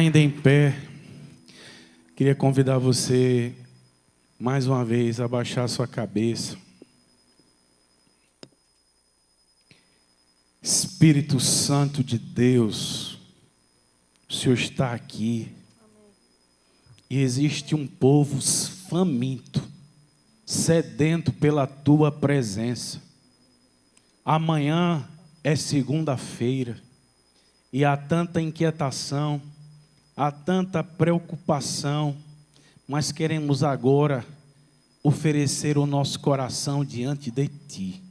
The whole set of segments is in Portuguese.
Ainda em pé, queria convidar você, mais uma vez, a baixar sua cabeça. Espírito Santo de Deus, o Senhor está aqui. E existe um povo faminto, sedento pela tua presença. Amanhã é segunda-feira e há tanta inquietação, há tanta preocupação, mas queremos agora oferecer o nosso coração diante de Ti.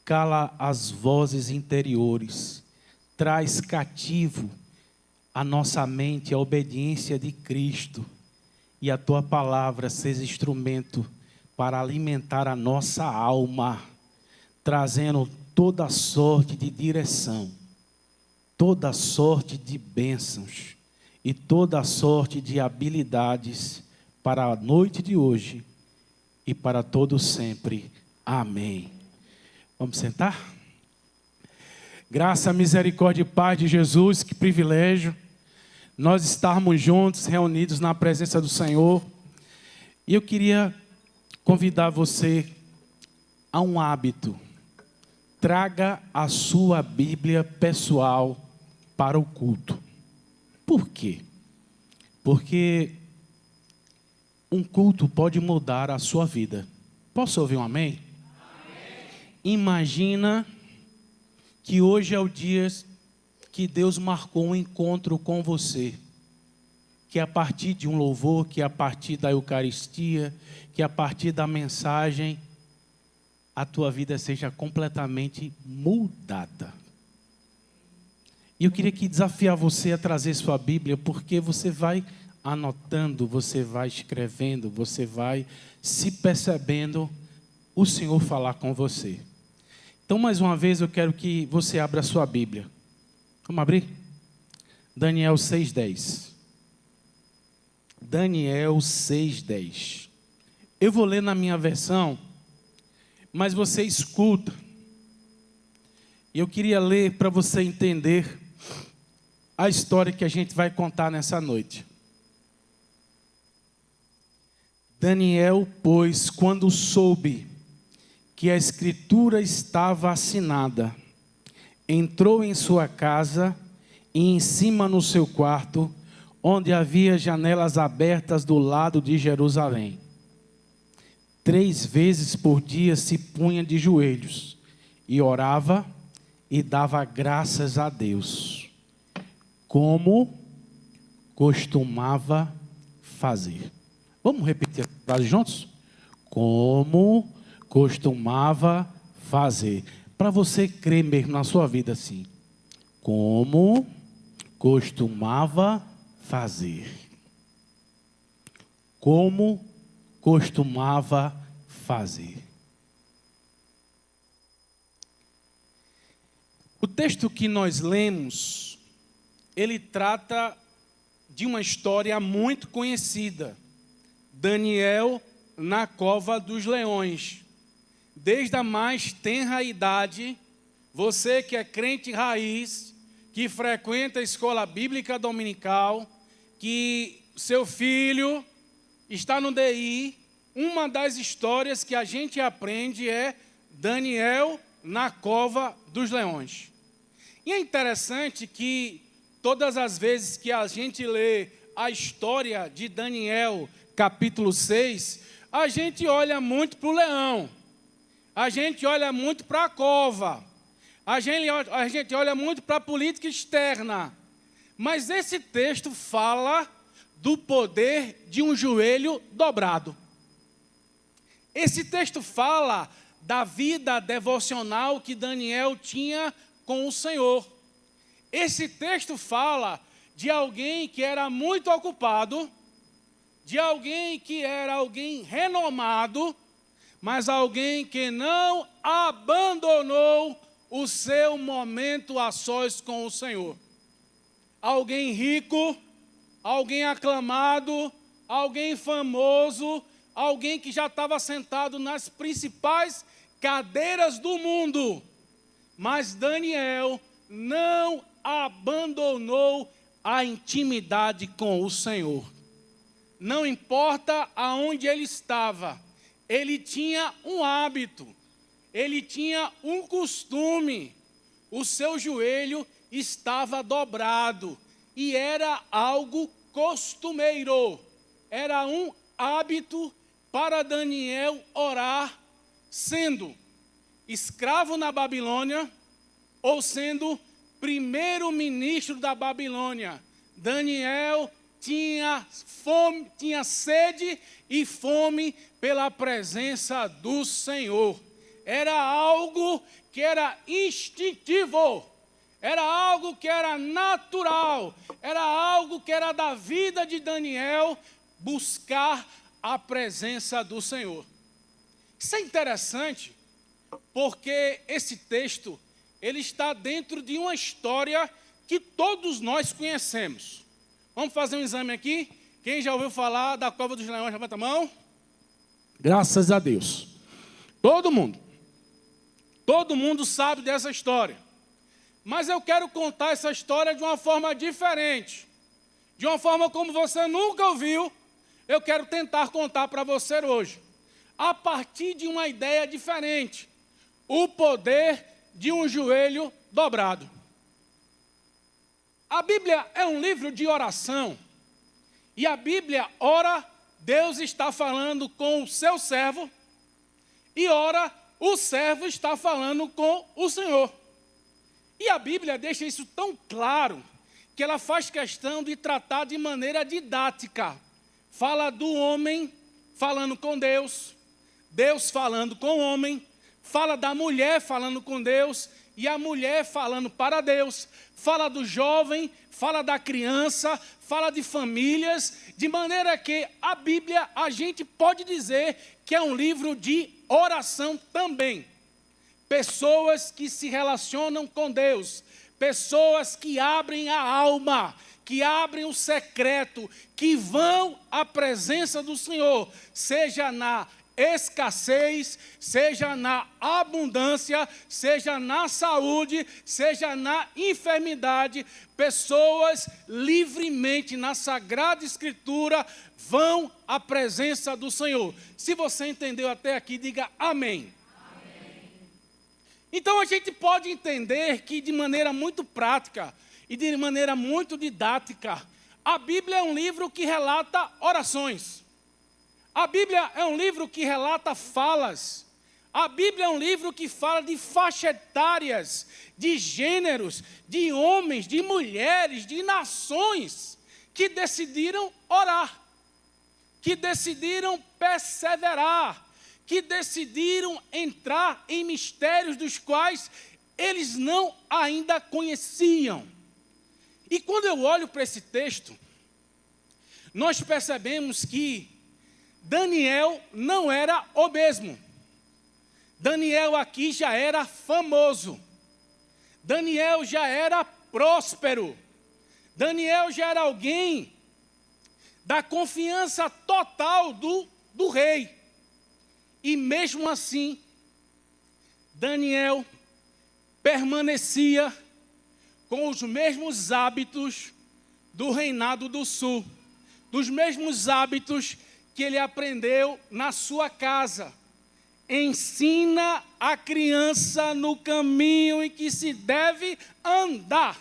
Cala as vozes interiores, traz cativo a nossa mente à obediência de Cristo e a Tua palavra seja instrumento para alimentar a nossa alma, trazendo toda sorte de direção, toda sorte de bênçãos e toda sorte de habilidades para a noite de hoje e para todo sempre. Amém. Vamos sentar? Graça, misericórdia e paz de Jesus, que privilégio nós estarmos juntos, reunidos na presença do Senhor. E eu queria convidar você a um hábito. Traga a sua Bíblia pessoal para o culto. Por quê? Porque um culto pode mudar a sua vida. Posso ouvir um amém? Amém. Imagina que hoje é o dia que Deus marcou um encontro com você. Que a partir de um louvor, que a partir da Eucaristia, que a partir da mensagem, a tua vida seja completamente mudada. E eu queria desafiar você a trazer sua Bíblia, porque você vai anotando, você vai escrevendo, você vai se percebendo o Senhor falar com você. Então, mais uma vez, eu quero que você abra a sua Bíblia. Vamos abrir? Daniel 6:10. Daniel 6:10. Eu vou ler na minha versão, mas você escuta. E eu queria ler para você entender a história que a gente vai contar nessa noite. Daniel, pois, quando soube que a escritura estava assinada, entrou em sua casa e em cima no seu quarto, onde havia janelas abertas do lado de Jerusalém. 3 vezes por dia se punha de joelhos e orava e dava graças a Deus, como costumava fazer. Vamos repetir a frase juntos? Como costumava fazer. Para você crer mesmo na sua vida assim. Como costumava fazer. Como costumava fazer. O texto que nós lemos, ele trata de uma história muito conhecida. Daniel na cova dos leões. Desde a mais tenra idade, você que é crente raiz, que frequenta a escola bíblica dominical, que seu filho está no DI, uma das histórias que a gente aprende é Daniel na cova dos leões. E é interessante que todas as vezes que a gente lê a história de Daniel, capítulo 6, a gente olha muito para o leão, a gente olha muito para a cova, a gente olha muito para a política externa, mas esse texto fala do poder de um joelho dobrado. Esse texto fala da vida devocional que Daniel tinha com o Senhor. Esse texto fala de alguém que era muito ocupado, de alguém que era alguém renomado, mas alguém que não abandonou o seu momento a sós com o Senhor. Alguém rico, alguém aclamado, alguém famoso, alguém que já estava sentado nas principais cadeiras do mundo. Mas Daniel não abandonou a intimidade com o Senhor. Não importa aonde ele estava, ele tinha um hábito, ele tinha um costume. O seu joelho estava dobrado e era algo costumeiro. Era um hábito para Daniel orar, sendo escravo na Babilônia ou sendo primeiro-ministro da Babilônia. Daniel tinha fome, tinha sede e fome pela presença do Senhor. Era algo que era instintivo, era algo que era natural, era algo que era da vida de Daniel, buscar a presença do Senhor. Isso é interessante, porque esse texto, ele está dentro de uma história que todos nós conhecemos. Vamos fazer um exame aqui? Quem já ouviu falar da Cova dos Leões, levanta a mão. Graças a Deus. Todo mundo sabe dessa história. Mas eu quero contar essa história de uma forma diferente. De uma forma como você nunca ouviu, eu quero tentar contar para você hoje. A partir de uma ideia diferente. O poder de um joelho dobrado. A Bíblia é um livro de oração. E a Bíblia, ora, Deus está falando com o seu servo. E ora, o servo está falando com o Senhor. E a Bíblia deixa isso tão claro, que ela faz questão de tratar de maneira didática. Fala do homem falando com Deus, Deus falando com o homem, fala da mulher falando com Deus, e a mulher falando para Deus, fala do jovem, fala da criança, fala de famílias, de maneira que a Bíblia, a gente pode dizer que é um livro de oração também. Pessoas que se relacionam com Deus, pessoas que abrem a alma, que abrem o secreto, que vão à presença do Senhor, seja na escassez, seja na abundância, seja na saúde, seja na enfermidade, pessoas livremente na Sagrada Escritura vão à presença do Senhor. Se você entendeu até aqui, diga amém. Amém. Então a gente pode entender que de maneira muito prática e de maneira muito didática, a Bíblia é um livro que relata orações. A Bíblia é um livro que relata falas. A Bíblia é um livro que fala de faixa etárias, de gêneros, de homens, de mulheres, de nações que decidiram orar, que decidiram perseverar, que decidiram entrar em mistérios dos quais eles não ainda conheciam. E quando eu olho para esse texto, nós percebemos que Daniel não era o mesmo. Daniel aqui já era famoso. Daniel já era próspero. Daniel já era alguém da confiança total do rei. E mesmo assim, Daniel permanecia com os mesmos hábitos do reinado do sul, dos mesmos hábitos que ele aprendeu na sua casa. Ensina a criança no caminho em que se deve andar,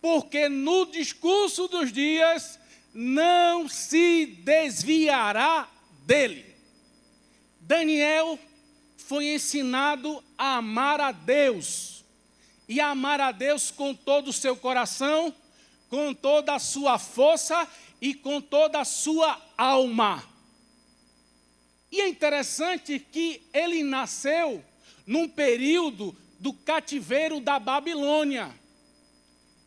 porque no discurso dos dias não se desviará dele. Daniel foi ensinado a amar a Deus, e a amar a Deus com todo o seu coração, com toda a sua força e com toda a sua alma. E é interessante que ele nasceu num período do cativeiro da Babilônia.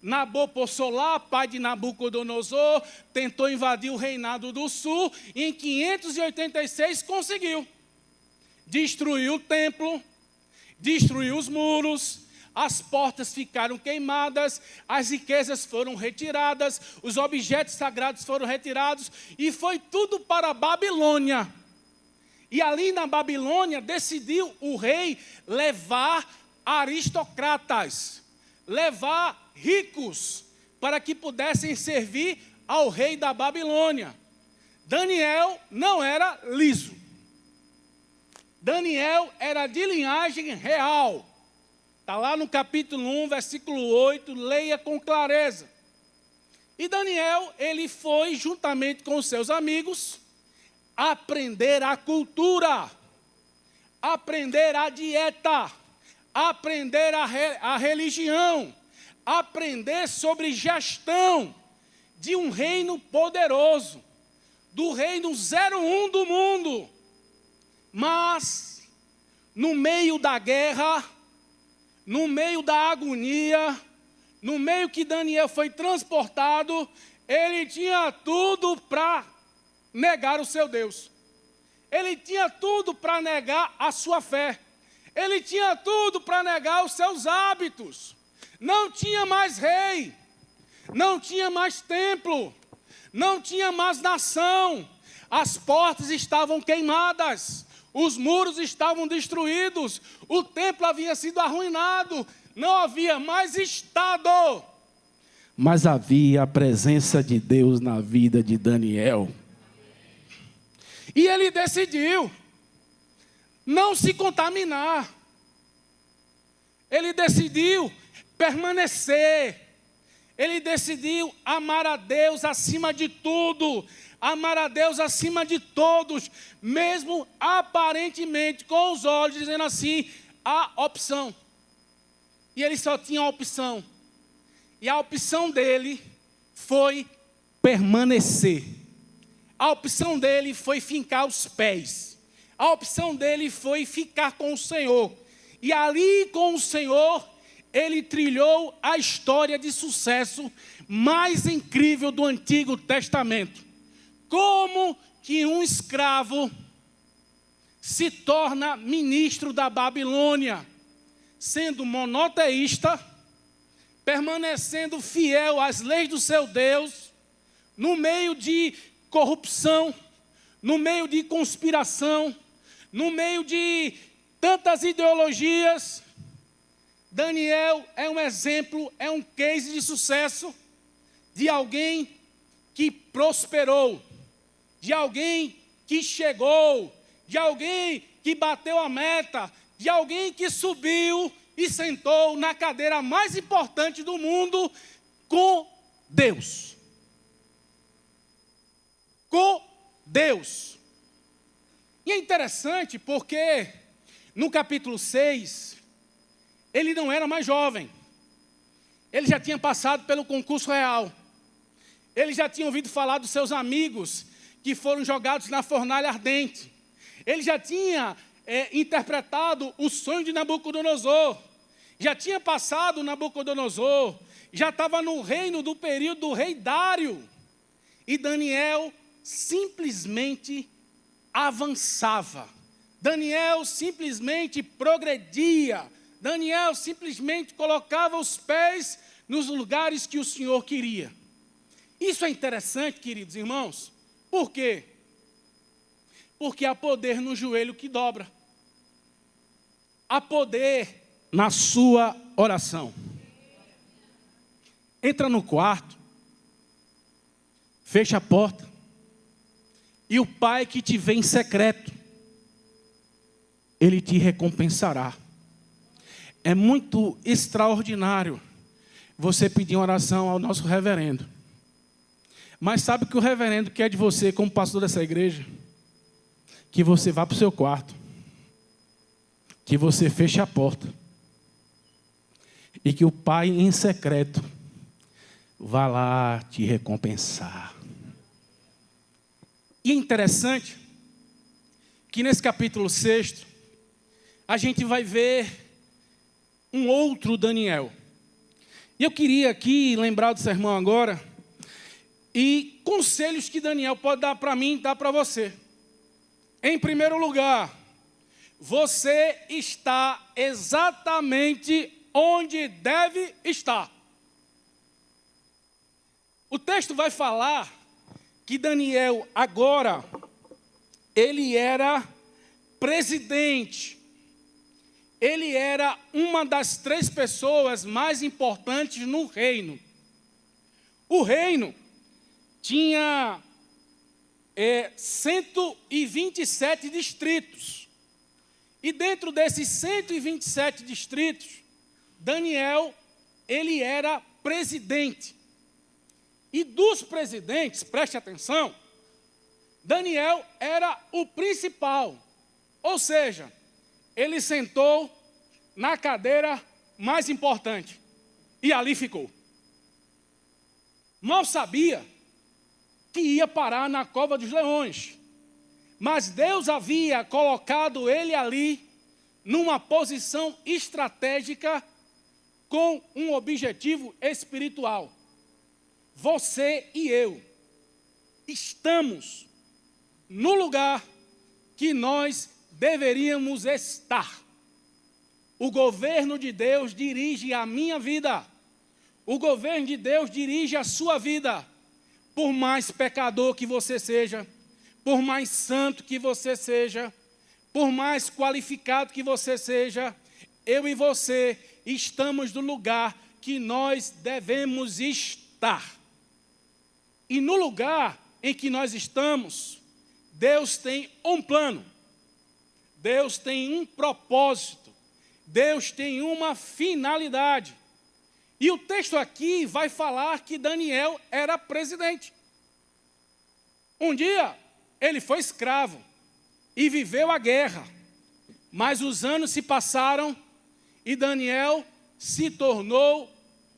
Nabopossolá, pai de Nabucodonosor, tentou invadir o reinado do sul e em 586 conseguiu. Destruiu o templo, destruiu os muros, as portas ficaram queimadas, as riquezas foram retiradas, os objetos sagrados foram retirados e foi tudo para a Babilônia. E ali na Babilônia decidiu o rei levar aristocratas, levar ricos, para que pudessem servir ao rei da Babilônia. Daniel não era liso. Daniel era de linhagem real. Está lá no capítulo 1, versículo 8, leia com clareza. E Daniel, ele foi, juntamente com os seus amigos, aprender a cultura, aprender a dieta, aprender a religião, aprender sobre gestão de um reino poderoso, do reino 01 do mundo. Mas, no meio da guerra, no meio da agonia, no meio que Daniel foi transportado, ele tinha tudo para negar o seu Deus. Ele tinha tudo para negar a sua fé. Ele tinha tudo para negar os seus hábitos. Não tinha mais rei, não tinha mais templo, não tinha mais nação. As portas estavam queimadas, os muros estavam destruídos, o templo havia sido arruinado, não havia mais Estado. Mas havia a presença de Deus na vida de Daniel. E ele decidiu não se contaminar. Ele decidiu permanecer. Ele decidiu amar a Deus acima de tudo, amar a Deus acima de todos, mesmo aparentemente com os olhos dizendo assim, a opção. E ele só tinha a opção. E a opção dele foi permanecer. A opção dele foi fincar os pés. A opção dele foi ficar com o Senhor. E ali com o Senhor, ele trilhou a história de sucesso mais incrível do Antigo Testamento. Como que um escravo se torna ministro da Babilônia, sendo monoteísta, permanecendo fiel às leis do seu Deus, no meio de corrupção, no meio de conspiração, no meio de tantas ideologias. Daniel é um exemplo, é um case de sucesso de alguém que prosperou, de alguém que chegou, de alguém que bateu a meta, de alguém que subiu e sentou na cadeira mais importante do mundo com Deus. Com Deus. E é interessante porque no capítulo 6, ele não era mais jovem. Ele já tinha passado pelo concurso real. Ele já tinha ouvido falar dos seus amigos que foram jogados na fornalha ardente. Ele já tinha interpretado o sonho de Nabucodonosor. Já tinha passado Nabucodonosor. Já estava no reino do período do rei Dário. E Daniel simplesmente avançava. Daniel simplesmente progredia. Daniel simplesmente colocava os pés nos lugares que o Senhor queria. Isso é interessante, queridos irmãos. Por quê? Porque há poder no joelho que dobra. Há poder na sua oração. Entra no quarto, fecha a porta, e o Pai que te vê em secreto, Ele te recompensará. É muito extraordinário você pedir uma oração ao nosso reverendo. Mas sabe o que o reverendo quer de você como pastor dessa igreja? Que você vá para o seu quarto, que você feche a porta, e que o Pai em secreto vá lá te recompensar. E é interessante que nesse capítulo 6, a gente vai ver um outro Daniel. E eu queria aqui lembrar do sermão agora, e conselhos que Daniel pode dar para mim, dar para você. Em primeiro lugar, você está exatamente onde deve estar. O texto vai falar que Daniel agora, ele era presidente. Ele era uma das 3 pessoas mais importantes no reino. O reino tinha 127 distritos. E dentro desses 127 distritos, Daniel, ele era presidente. E dos presidentes, preste atenção, Daniel era o principal. Ou seja, ele sentou na cadeira mais importante. E ali ficou. Mal sabia que ia parar na cova dos leões. Mas Deus havia colocado ele ali numa posição estratégica com um objetivo espiritual. Você e eu estamos no lugar que nós deveríamos estar. O governo de Deus dirige a minha vida. O governo de Deus dirige a sua vida. Por mais pecador que você seja, por mais santo que você seja, por mais qualificado que você seja, eu e você estamos no lugar que nós devemos estar. E no lugar em que nós estamos, Deus tem um plano, Deus tem um propósito, Deus tem uma finalidade. E o texto aqui vai falar que Daniel era presidente. Um dia, ele foi escravo e viveu a guerra. Mas os anos se passaram e Daniel se tornou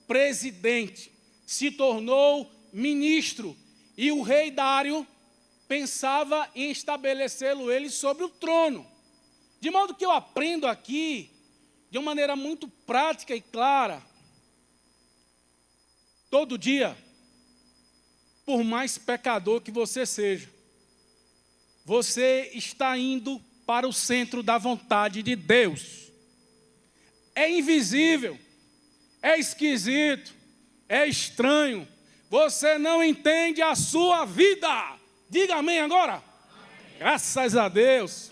presidente, se tornou ministro. E o rei Dário pensava em estabelecê-lo ele sobre o trono. De modo que eu aprendo aqui, de uma maneira muito prática e clara, todo dia, por mais pecador que você seja, você está indo para o centro da vontade de Deus. É invisível, é esquisito, é estranho. Você não entende a sua vida. Diga amém agora. Amém. Graças a Deus.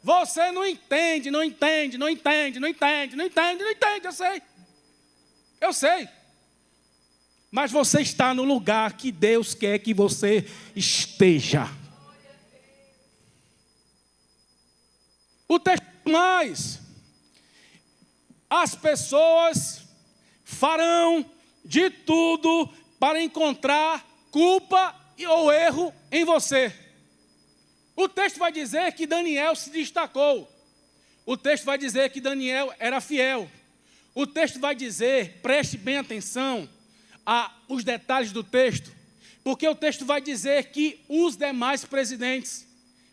Você não entende, não entende, não entende, não entende, não entende, não entende, eu sei. Eu sei. Mas você está no lugar que Deus quer que você esteja. O texto mais. As pessoas farão de tudo para encontrar culpa ou erro em você. O texto vai dizer que Daniel se destacou. O texto vai dizer que Daniel era fiel. O texto vai dizer, preste bem atenção aos detalhes do texto, porque o texto vai dizer que os demais presidentes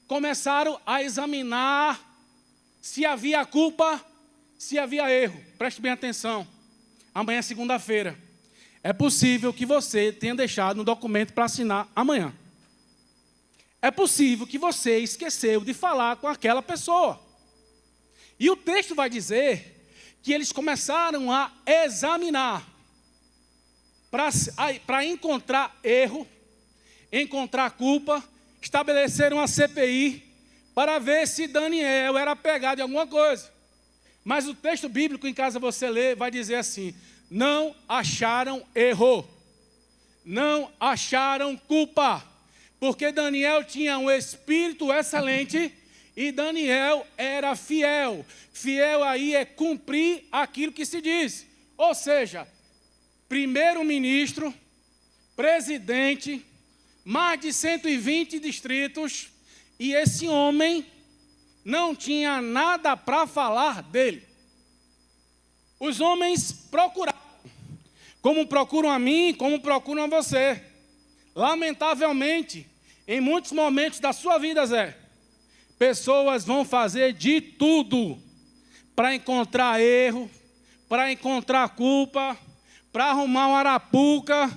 começaram a examinar se havia culpa, se havia erro. Preste bem atenção. Amanhã é segunda-feira. É possível que você tenha deixado um documento para assinar amanhã. É possível que você esqueceu de falar com aquela pessoa. E o texto vai dizer que eles começaram a examinar para encontrar erro, encontrar culpa, estabeleceram uma CPI para ver se Daniel era pegado em alguma coisa. Mas o texto bíblico, em casa você lê, vai dizer assim: não acharam erro, não acharam culpa, porque Daniel tinha um espírito excelente e Daniel era fiel. Fiel aí é cumprir aquilo que se diz. Ou seja, primeiro-ministro, presidente, mais de 120 distritos, e esse homem não tinha nada para falar dele. Os homens procuraram, como procuram a mim, como procuram a você. Lamentavelmente, em muitos momentos da sua vida, Zé, pessoas vão fazer de tudo para encontrar erro, para encontrar culpa, para arrumar uma arapuca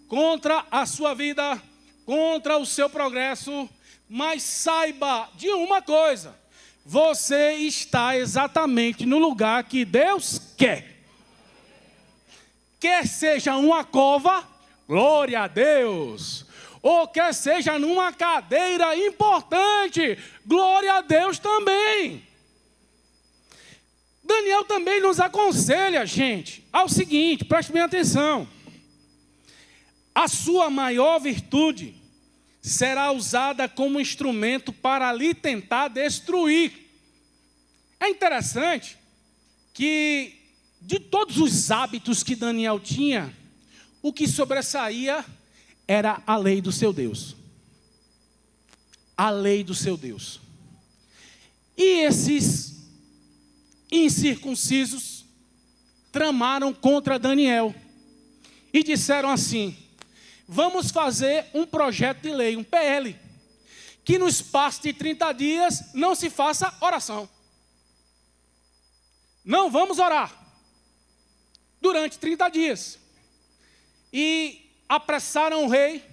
contra a sua vida, contra o seu progresso. Mas saiba de uma coisa: você está exatamente no lugar que Deus quer. Quer seja uma cova, glória a Deus, ou quer seja numa cadeira importante, glória a Deus também. Daniel também nos aconselha, gente, ao seguinte, preste bem atenção. a sua maior virtude será usada como instrumento para lhe tentar destruir. É interessante que, de todos os hábitos que Daniel tinha, o que sobressaía era a lei do seu Deus. A lei do seu Deus. E esses incircuncisos tramaram contra Daniel e disseram assim: vamos fazer um projeto de lei, um PL, que no espaço de 30 dias não se faça oração. Não vamos orar durante 30 dias. E apressaram o rei,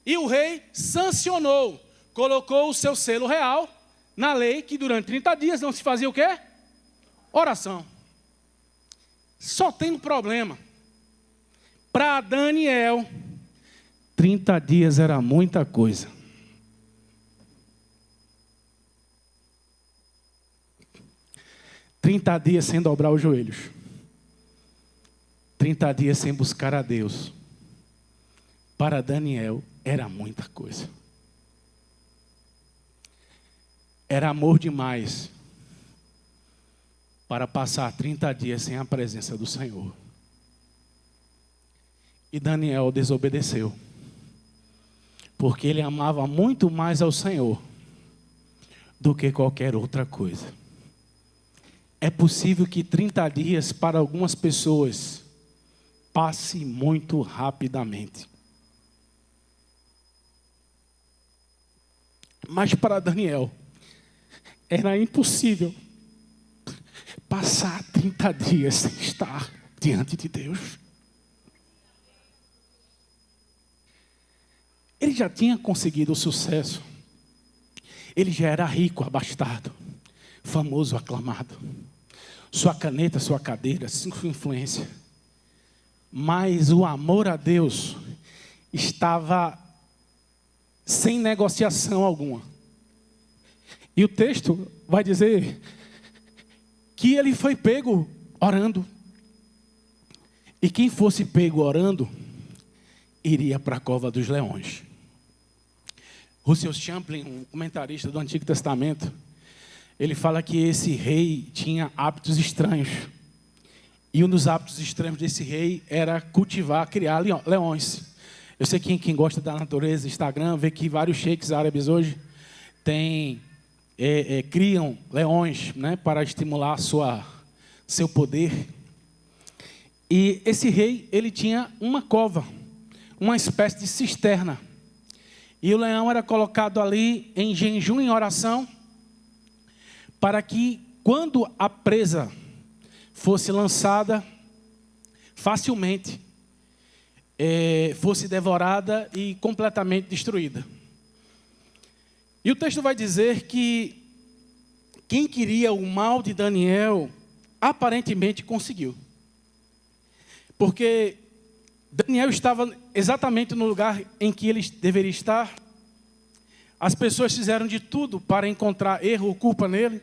e o rei sancionou, colocou o seu selo real na lei, que durante 30 dias não se fazia o quê? Oração. Só tem um problema. Para Daniel, 30 dias era muita coisa. Trinta dias sem dobrar os joelhos. 30 dias sem buscar a Deus. Para Daniel, era muita coisa. Era amor demais para passar 30 dias sem a presença do Senhor. E Daniel desobedeceu, porque ele amava muito mais ao Senhor do que qualquer outra coisa. É possível que 30 dias para algumas pessoas passe muito rapidamente. Mas para Daniel era impossível passar 30 dias sem estar diante de Deus. Ele já tinha conseguido o sucesso. Ele já era rico, abastado, famoso, aclamado. Sua caneta, sua cadeira, sua influência. Mas o amor a Deus estava sem negociação alguma. E o texto vai dizer que ele foi pego orando. E quem fosse pego orando, iria para a cova dos leões. Russell Champlin, um comentarista do Antigo Testamento, ele fala que esse rei tinha hábitos estranhos. E um dos hábitos estranhos desse rei era cultivar, criar leões. Eu sei que quem gosta da natureza, Instagram, vê que vários sheiks árabes hoje criam leões, né, para estimular seu poder. E esse rei, ele tinha uma cova, uma espécie de cisterna. E o leão era colocado ali em jejum, em oração, para que quando a presa fosse lançada, facilmente fosse devorada e completamente destruída. E o texto vai dizer que quem queria o mal de Daniel, aparentemente conseguiu. Porque Daniel estava exatamente no lugar em que ele deveria estar. As pessoas fizeram de tudo para encontrar erro ou culpa nele.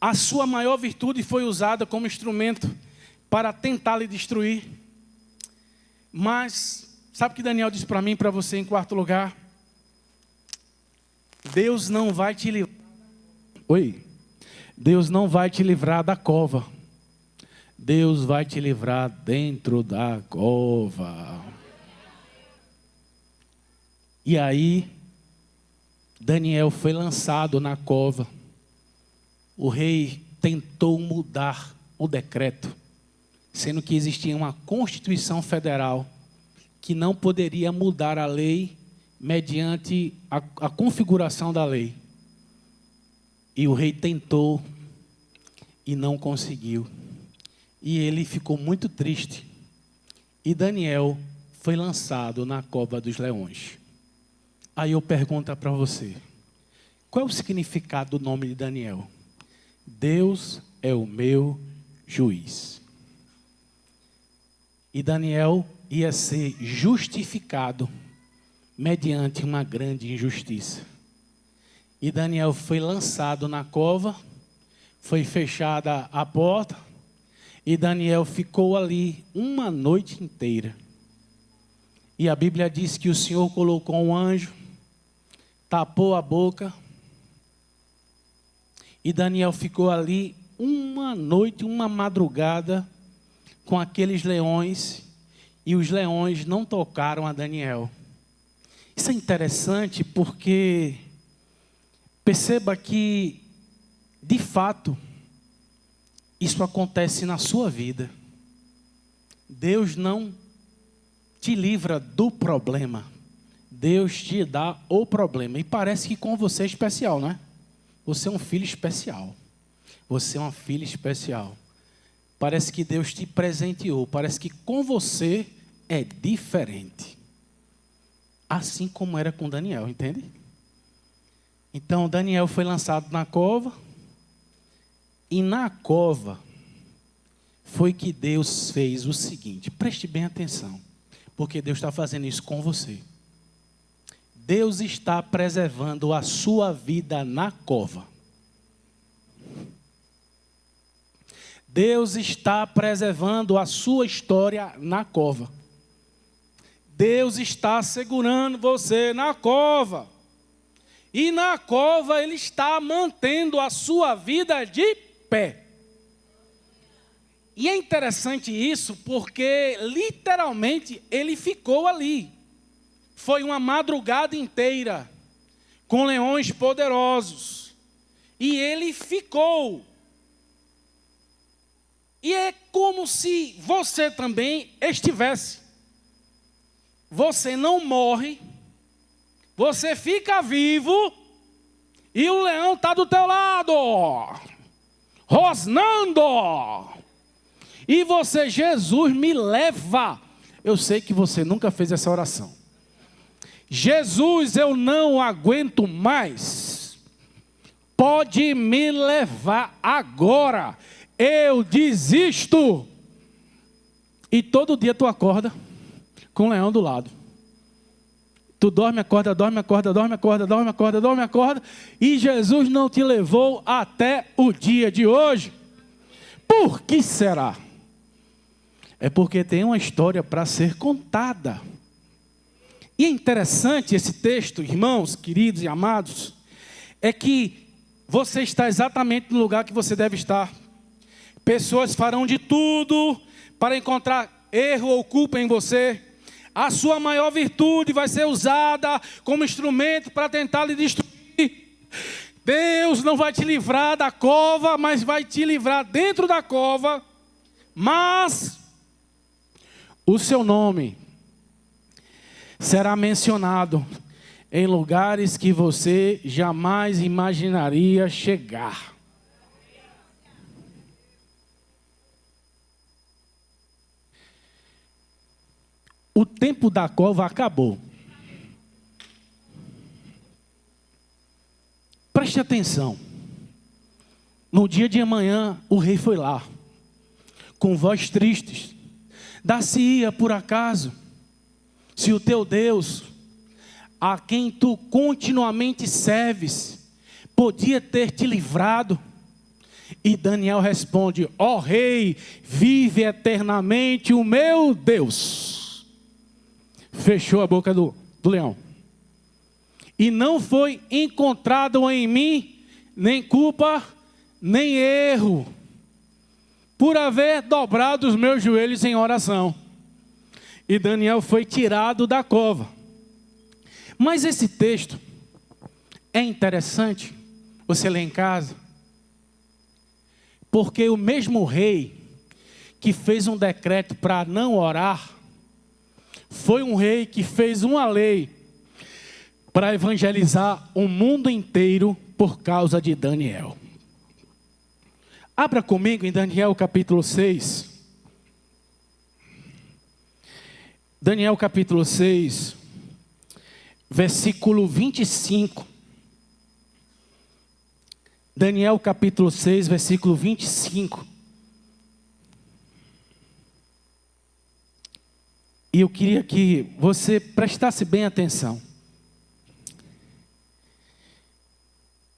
A sua maior virtude foi usada como instrumento para tentar lhe destruir. Mas, sabe o que Daniel disse para mim e para você em quarto lugar? Deus não vai te livrar. Deus não vai te livrar da cova. Deus vai te livrar dentro da cova. E aí, Daniel foi lançado na cova. O rei tentou mudar o decreto, sendo que existia uma Constituição Federal que não poderia mudar a lei mediante a configuração da lei. E o rei tentou e não conseguiu. E ele ficou muito triste. E Daniel foi lançado na cova dos leões. Aí eu pergunto para você, qual é o significado do nome de Daniel? Deus é o meu juiz. E Daniel ia ser justificado mediante uma grande injustiça. E Daniel foi lançado na cova, foi fechada a porta, e Daniel ficou ali uma noite inteira. E a Bíblia diz que o Senhor colocou um anjo, tapou a boca, e Daniel ficou ali uma noite, uma madrugada, com aqueles leões, e os leões não tocaram a Daniel. Isso é interessante porque perceba que, de fato, isso acontece na sua vida. Deus não te livra do problema. Deus te dá o problema. E parece que com você é especial, não é? Você é um filho especial. Você é uma filha especial. Parece que Deus te presenteou. Parece que com você é diferente. Assim como era com Daniel, entende? Então Daniel foi lançado na cova. E na cova foi que Deus fez o seguinte. Preste bem atenção. Porque Deus está fazendo isso com você. Deus está preservando a sua vida na cova. Deus está preservando a sua história na cova. Deus está segurando você na cova. E na cova Ele está mantendo a sua vida de pé. E é interessante isso porque literalmente Ele ficou ali. Foi uma madrugada inteira com leões poderosos. E Ele ficou. E é como se você também estivesse. Você não morre, você fica vivo e o leão está do teu lado, rosnando. E você, Jesus, me leva. Eu sei que você nunca fez essa oração. Jesus, eu não aguento mais. Pode me levar agora. Eu desisto. E todo dia tu acorda com o leão do lado. Tu dorme, acorda, dorme, acorda, dorme, acorda, dorme, acorda, dorme, acorda. E Jesus não te levou até o dia de hoje. Por que será? É porque tem uma história para ser contada. E é interessante esse texto, irmãos, queridos e amados, é que você está exatamente no lugar que você deve estar. Pessoas farão de tudo para encontrar erro ou culpa em você. A sua maior virtude vai ser usada como instrumento para tentar lhe destruir. Deus não vai te livrar da cova, mas vai te livrar dentro da cova. Mas o seu nome será mencionado em lugares que você jamais imaginaria chegar. O tempo da cova acabou. Preste atenção. No dia de amanhã, o rei foi lá, com voz tristes. Dar-se-ia por acaso, se o teu Deus, a quem tu continuamente serves, podia ter te livrado? E Daniel responde: ó rei, vive eternamente o meu Deus. Fechou a boca do leão. E não foi encontrado em mim nem culpa, nem erro, por haver dobrado os meus joelhos em oração. E Daniel foi tirado da cova. Mas esse texto é interessante você ler em casa, porque o mesmo rei que fez um decreto para não orar, foi um rei que fez uma lei para evangelizar o mundo inteiro por causa de Daniel. Abra comigo em Daniel capítulo 6. Daniel capítulo 6, versículo 25. Daniel capítulo 6, versículo 25. E eu queria que você prestasse bem atenção.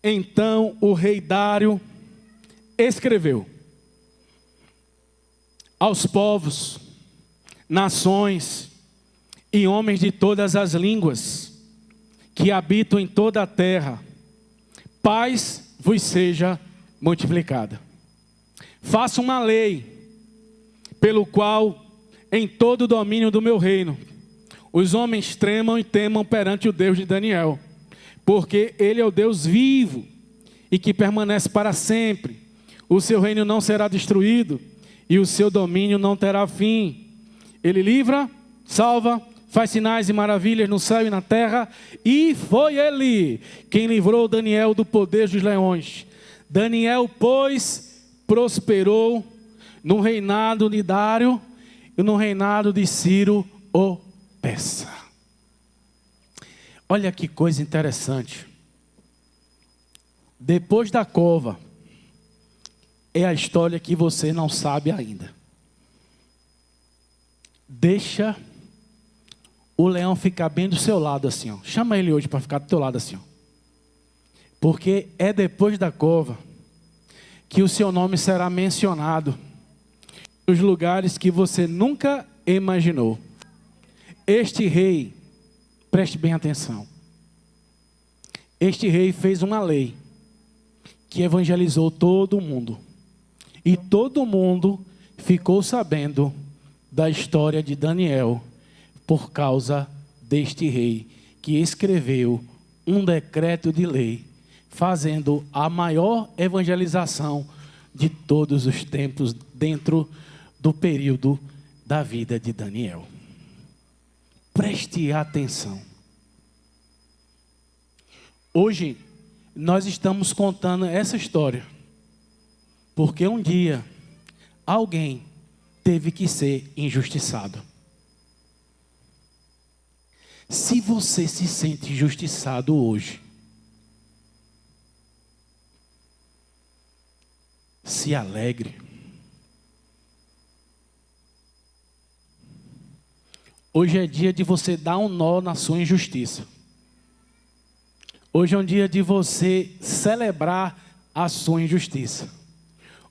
Então o rei Dário escreveu aos povos, nações e homens de todas as línguas, que habitam em toda a terra, paz vos seja multiplicada. Faço uma lei, pelo qual, em todo o domínio do meu reino, os homens tremam e temam perante o Deus de Daniel, porque ele é o Deus vivo e que permanece para sempre. O seu reino não será destruído e o seu domínio não terá fim. Ele livra, salva, faz sinais e maravilhas no céu e na terra, e foi ele quem livrou Daniel do poder dos leões. Daniel, pois, prosperou no reinado de Dário e no reinado de Ciro o Persa. Olha que coisa interessante. Depois da cova, é a história que você não sabe ainda. Deixa o leão ficar bem do seu lado assim, ó. Chama ele hoje para ficar do teu lado assim, ó. Porque é depois da cova que o seu nome será mencionado nos lugares que você nunca imaginou. Este rei, preste bem atenção. Este rei fez uma lei que evangelizou todo o mundo. E todo mundo ficou sabendo da história de Daniel por causa deste rei que escreveu um decreto de lei, fazendo a maior evangelização de todos os tempos dentro do período da vida de Daniel. Preste atenção. Hoje nós estamos contando essa história porque um dia alguém teve que ser injustiçado. Se você se sente injustiçado hoje, se alegre. Hoje é dia de você dar um nó na sua injustiça. Hoje é um dia de você celebrar a sua injustiça.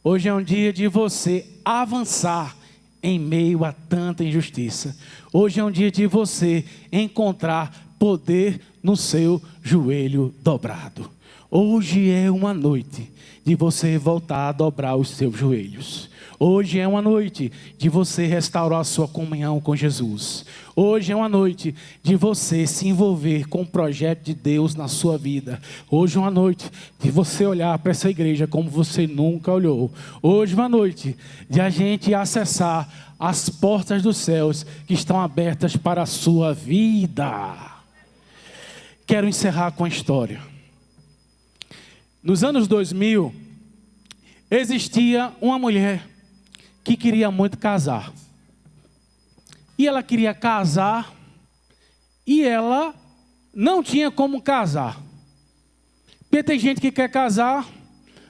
Hoje é um dia de você avançar em meio a tanta injustiça. Hoje é um dia de você encontrar poder no seu joelho dobrado. Hoje é uma noite de você voltar a dobrar os seus joelhos. Hoje é uma noite de você restaurar a sua comunhão com Jesus. Hoje é uma noite de você se envolver com o projeto de Deus na sua vida. Hoje é uma noite de você olhar para essa igreja como você nunca olhou. Hoje é uma noite de a gente acessar as portas dos céus que estão abertas para a sua vida. Quero encerrar com a história. Nos anos 2000, existia uma mulher que queria muito casar. E ela queria casar e ela não tinha como casar. Porque tem gente que quer casar,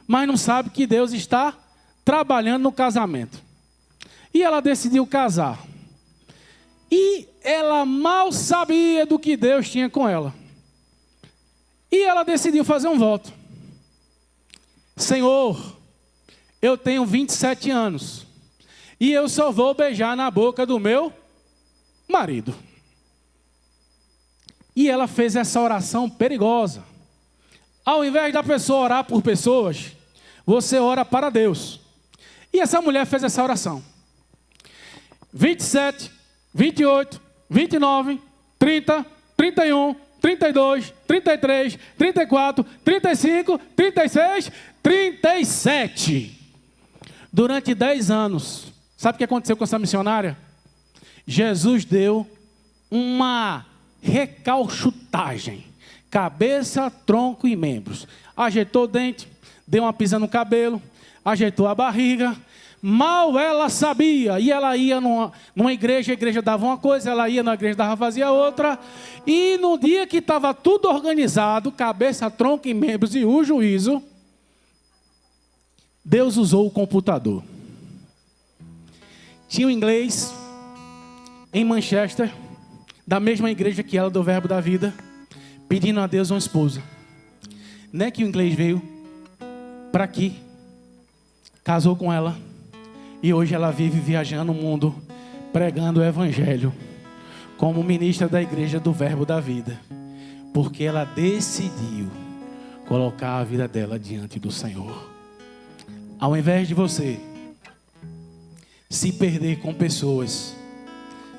mas não sabe que Deus está trabalhando no casamento. E ela decidiu casar. E ela mal sabia do que Deus tinha com ela. E ela decidiu fazer um voto. Senhor, eu tenho 27 anos. E eu só vou beijar na boca do meu marido. E ela fez essa oração perigosa. Ao invés da pessoa orar por pessoas, você ora para Deus. E essa mulher fez essa oração. 27, 28, 29, 30, 31, 32, 33, 34, 35, 36, 37. Durante 10 anos. Sabe o que aconteceu com essa missionária? Jesus deu uma recalchutagem. Cabeça, tronco e membros. Ajeitou o dente, deu uma pisa no cabelo, ajeitou a barriga. Mal ela sabia. E ela ia numa igreja, a igreja dava uma coisa, ela ia na igreja, fazia outra. E no dia que estava tudo organizado, cabeça, tronco e membros e o juízo, Deus usou o computador. Tinha um inglês em Manchester, da mesma igreja que ela, do Verbo da Vida, pedindo a Deus uma esposa. Não é que o inglês veio para aqui, casou com ela, e hoje ela vive viajando o mundo, pregando o Evangelho, como ministra da igreja do Verbo da Vida, porque ela decidiu colocar a vida dela diante do Senhor. Ao invés de você se perder com pessoas,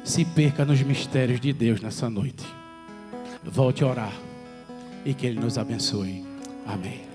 se perca nos mistérios de Deus nessa noite. Volte a orar e que Ele nos abençoe. Amém.